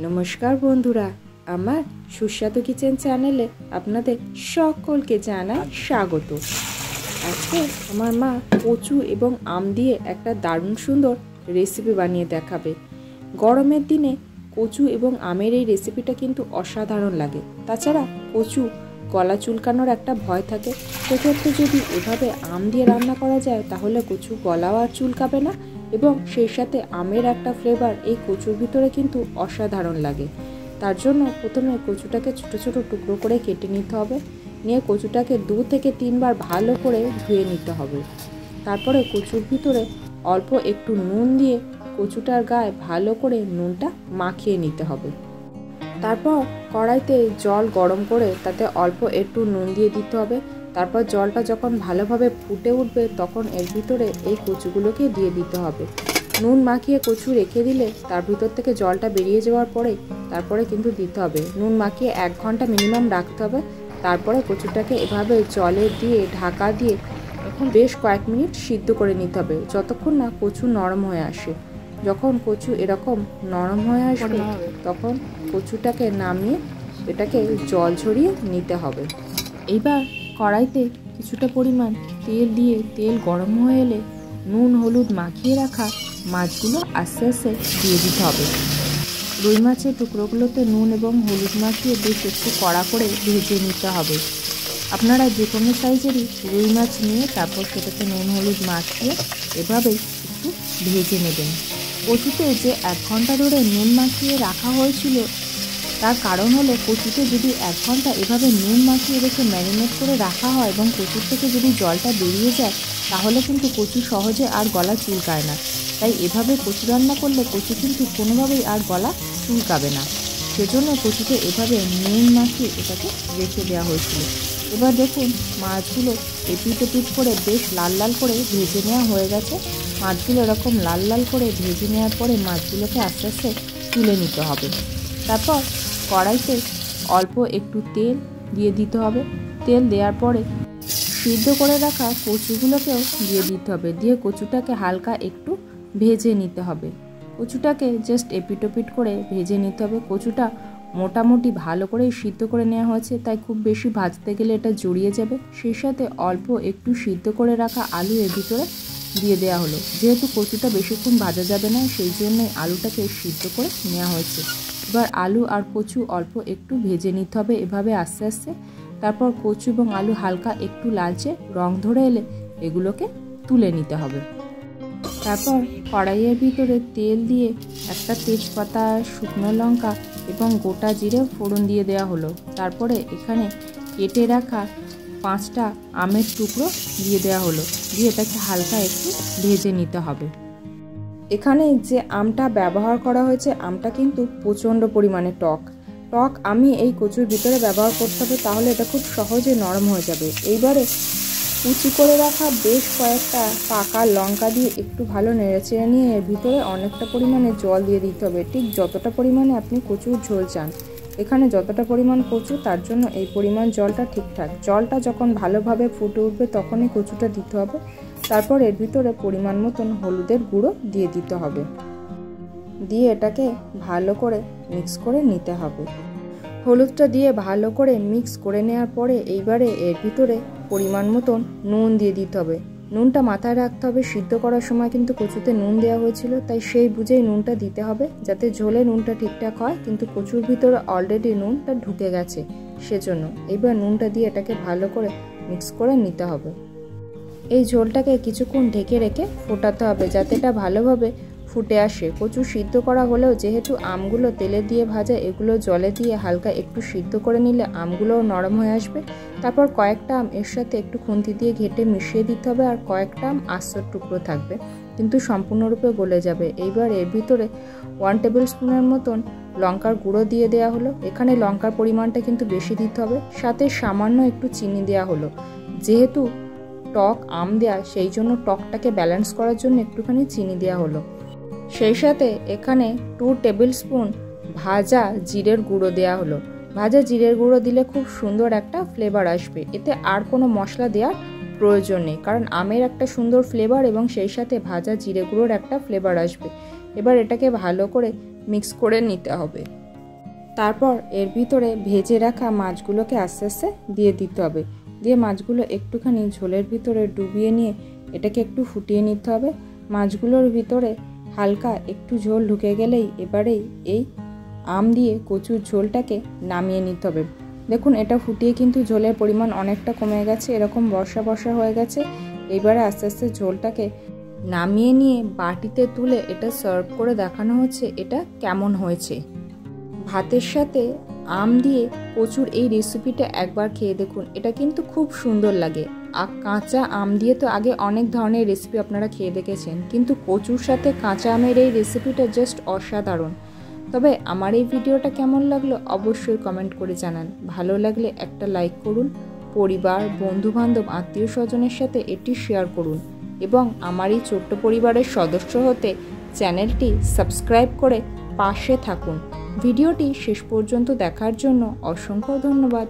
নমস্কার বন্ধুরা, আমার সুস্বাদু কিচেন চ্যানেলে আপনাদের সকলকে জানাই স্বাগত। আজকে আমার মা কচু এবং আম দিয়ে একটা দারুণ সুন্দর রেসিপি বানিয়ে দেখাবে। গরমের দিনে কচু এবং আমের এই রেসিপিটা কিন্তু অসাধারণ লাগে। তাছাড়া কচু গলা চুলকানোর একটা ভয় থাকে, সেক্ষেত্রে যদি এভাবে আম দিয়ে রান্না করা যায় তাহলে কচু গলাও আর চুলকাবে না এবং সেই সাথে আমের একটা ফ্লেভার এই কচুর ভিতরে কিন্তু অসাধারণ লাগে। তার জন্য প্রথমে কচুটাকে ছোট ছোট টুকরো করে কেটে নিতে হবে। নিয়ে কচুটাকে 2 থেকে 3 বার ভালো করে ধুয়ে নিতে হবে। তারপরে কচুর ভিতরে অল্প একটু নুন দিয়ে কচুটার গায়ে ভালো করে নুনটা মাখিয়ে নিতে হবে। তারপর কড়াইতে জল গরম করে তাতে অল্প একটু নুন দিয়ে দিতে হবে। তারপর জলটা যখন ভালোভাবে ফুটে উঠবে তখন এর ভিতরে এই কচুগুলোকে দিয়ে দিতে হবে। নুন মাখিয়ে কচু রেখে দিলে তার ভিতর থেকে জলটা বেরিয়ে যাওয়ার পরে তারপরে কিন্তু দিতে হবে। নুন মাখিয়ে 1 ঘন্টা মিনিমাম রাখতে হবে। তারপরে কচুটাকে এভাবে জলে দিয়ে ঢাকা দিয়ে এখন বেশ কয়েক মিনিট সিদ্ধ করে নিতে হবে, যতক্ষণ না কচু নরম হয়ে আসে। যখন কচু এরকম নরম হয়ে আসবে তখন কচুটাকে নামিয়ে এটাকে জল ঝরিয়ে নিতে হবে। এইবার কড়াইতে কিছুটা পরিমাণ তেল দিয়ে তেল গরম হয়ে এলে নুন হলুদ মাখিয়ে রাখা মাছগুলো আস্তে আস্তে দিয়ে দিতে হবে। রুই মাছের টুকরোগুলোতে নুন এবং হলুদ মাখিয়ে বেশ একটু কড়া করে ভেজে নিতে হবে। আপনারা যে কোনো সাইজেরই রুই মাছ নিয়ে তারপর সেটাতে নুন হলুদ মাখিয়ে এভাবে একটু ভেজে নেবেন। কচুতে যে 1 ঘন্টা ধরে নুন মাখিয়ে রাখা হয়েছিল তার কারণ হলো কচুতে যদি 1 ঘন্টা এভাবে নুন মাখিয়ে রেখে ম্যারিনেট করে রাখা হয় এবং কচুর থেকে যদি জলটা বেরিয়ে যায় তাহলে কিন্তু কচু সহজে আর গলা চুলকায় না। তাই এভাবে কচু রান্না করলে কচু কিন্তু কোনোভাবেই আর গলা চুলকাবে না। সেজন্য কচুতে এভাবে নুন মাখিয়ে এটাকে রেখে দেওয়া হয়েছিল। এবার দেখুন মাছগুলো এপিট ওপিট করে বেশ লাল লাল করে ভেজে নেওয়া হয়ে গেছে। মাছগুলো এরকম লাল লাল করে ভেজে নেওয়ার পরে মাছগুলোকে আস্তে আস্তে তুলে নিতে হবে। তারপর কড়াইতে অল্প একটু তেল দিয়ে দিতে হবে। তেল দেওয়ার পরে সিদ্ধ করে রাখা কচুগুলোকেও দিয়ে দিতে হবে। দিয়ে কচুটাকে হালকা একটু ভেজে নিতে হবে। কচুটাকে জাস্ট এপিট ওপিট করে ভেজে নিতে হবে। কচুটা মোটামুটি ভালো করেই সিদ্ধ করে নেওয়া হয়েছে, তাই খুব বেশি ভাজতে গেলে এটা জড়িয়ে যাবে। সেই সাথে অল্প একটু সিদ্ধ করে রাখা আলু এর ভিতরে দিয়ে দেওয়া হলো। যেহেতু কচুটা বেশিক্ষণ ভাজা যাবে না সেই জন্যই আলুটাকে সিদ্ধ করে নেওয়া হয়েছে। এবার আলু আর কচু অল্প একটু ভেজে নিতে হবে এভাবে আস্তে আস্তে। তারপর কচু এবং আলু হালকা একটু লালচে রং ধরে এলে এগুলোকে তুলে নিতে হবে। তারপর কড়াইয়ের ভিতরে তেল দিয়ে একটা তেজপাতা, শুকনো লঙ্কা এবং গোটা জিরে ফোড়ন দিয়ে দেওয়া হলো। তারপরে এখানে কেটে রাখা 5টা আমের টুকরো দিয়ে দেওয়া হলো। দিয়ে এটাকে হালকা একটু ভেজে নিতে হবে। এখানে যে আমটা ব্যবহার করা হয়েছে আমটা কিন্তু প্রচণ্ড পরিমাণে টক আমি এই কচুর ভিতরে ব্যবহার করতে হবে, তাহলে এটা খুব সহজে নরম হয়ে যাবে। এইবারে কুচি করে রাখা বেশ কয়েকটা পাকা লঙ্কা দিয়ে একটু ভালো নেড়েচেড়ে নিয়ে এর ভিতরে অনেকটা পরিমাণে জল দিয়ে দিতে হবে। ঠিক যতটা পরিমাণে আপনি কচুর ঝোল চান, এখানে যতটা পরিমাণ কচু তার জন্য এই পরিমাণ জলটা ঠিকঠাক। জলটা যখন ভালোভাবে ফুটে উঠবে তখনই কচুটা দিতে হবে। তারপর এর ভিতরে পরিমাণ মতন হলুদের গুঁড়ো দিয়ে দিতে হবে। দিয়ে এটাকে ভালো করে মিক্স করে নিতে হবে। হলুদটা দিয়ে ভালো করে মিক্স করে নেওয়ার পরে এইবারে এর ভিতরে পরিমাণ মতন নুন দিয়ে দিতে হবে। নুনটা মাথায় রাখতে হবে, সিদ্ধ করার সময় কিন্তু কচুতে নুন দেওয়া হয়েছিল, তাই সেই বুঝেই নুনটা দিতে হবে যাতে ঝোলে নুনটা ঠিকঠাক হয়। কিন্তু কচুর ভিতরে অলরেডি নুনটা ঢুকে গেছে সেজন্য এইবার নুনটা দিয়ে এটাকে ভালো করে মিক্স করে নিতে হবে। এই ঝোলটাকে কিছুক্ষণ ঢেকে রেখে ফোটাতে হবে যাতে এটা ভালোভাবে ফুটে আসে। কচু সিদ্ধ করা হলেও যেহেতু আমগুলো তেলে দিয়ে ভাজা, এগুলো জলে দিয়ে হালকা একটু সিদ্ধ করে নিলে আমগুলোও নরম হয়ে আসবে। তারপর কয়েকটা আম এর সাথে একটু খুন্তি দিয়ে ঘেটে মিশিয়ে দিতে হবে, আর কয়েকটা আম আস্ত টুকরো থাকবে কিন্তু সম্পূর্ণরূপে গলে যাবে। এইবার এর ভিতরে 1 টেবিল স্পুনের মতন লঙ্কার গুঁড়ো দিয়ে দেওয়া হলো। এখানে লঙ্কার পরিমাণটা কিন্তু বেশি দিতে হবে। সাথে সামান্য একটু চিনি দেওয়া হলো। যেহেতু টক আম দেওয়া সেই জন্য টকটাকে ব্যালেন্স করার জন্য একটুখানি চিনি দেওয়া হলো। সেই সাথে এখানে 2 টেবিল স্পুন ভাজা জিরের গুঁড়ো দেওয়া হলো। ভাজা জিরের গুঁড়ো দিলে খুব সুন্দর একটা ফ্লেভার আসবে। এতে আর কোনো মশলা দেওয়ার প্রয়োজন নেই, কারণ আমের একটা সুন্দর ফ্লেভার এবং সেই সাথে ভাজা জিরে গুঁড়োর একটা ফ্লেভার আসবে। এবার এটাকে ভালো করে মিক্স করে নিতে হবে। তারপর এর ভিতরে ভেজে রাখা মাছগুলোকে আস্তে আস্তে দিয়ে দিতে হবে। দিয়ে মাছগুলো একটুখানি ঝোলের ভিতরে ডুবিয়ে নিয়ে এটাকে একটু ফুটিয়ে নিতে হবে। মাছগুলোর ভিতরে হালকা একটু ঝোল ঢুকে গেলেই এবারেই এই আম দিয়ে কচুর ঝোলটাকে নামিয়ে নিতে হবে। দেখুন এটা ফুটিয়ে কিন্তু ঝোলের পরিমাণ অনেকটা কমে গেছে, এরকম বর্ষা বর্ষা হয়ে গেছে। এবারে আস্তে আস্তে ঝোলটাকে নামিয়ে নিয়ে বাটিতে তুলে এটা সার্ভ করে দেখানো হচ্ছে এটা কেমন হয়েছে। ভাতের সাথে আম দিয়ে কচুর এই রেসিপিটা একবার খেয়ে দেখুন, এটা কিন্তু খুব সুন্দর লাগে। আর কাঁচা আম দিয়ে তো আগে অনেক ধরনের রেসিপি আপনারা খেয়ে দেখেছেন, কিন্তু কচুর সাথে কাঁচা আমের এই রেসিপিটা জাস্ট অসাধারণ। তবে আমার এই ভিডিওটা কেমন লাগলো অবশ্যই কমেন্ট করে জানান। ভালো লাগলে একটা লাইক করুন, পরিবার, বন্ধুবান্ধব, আত্মীয় স্বজনের সাথে এটি শেয়ার করুন এবং আমার এই ছোট্ট পরিবারের সদস্য হতে চ্যানেলটি সাবস্ক্রাইব করে পাশে থাকুন। ভিডিওটি শেষ পর্যন্ত দেখার জন্য অসংখ্য ধন্যবাদ।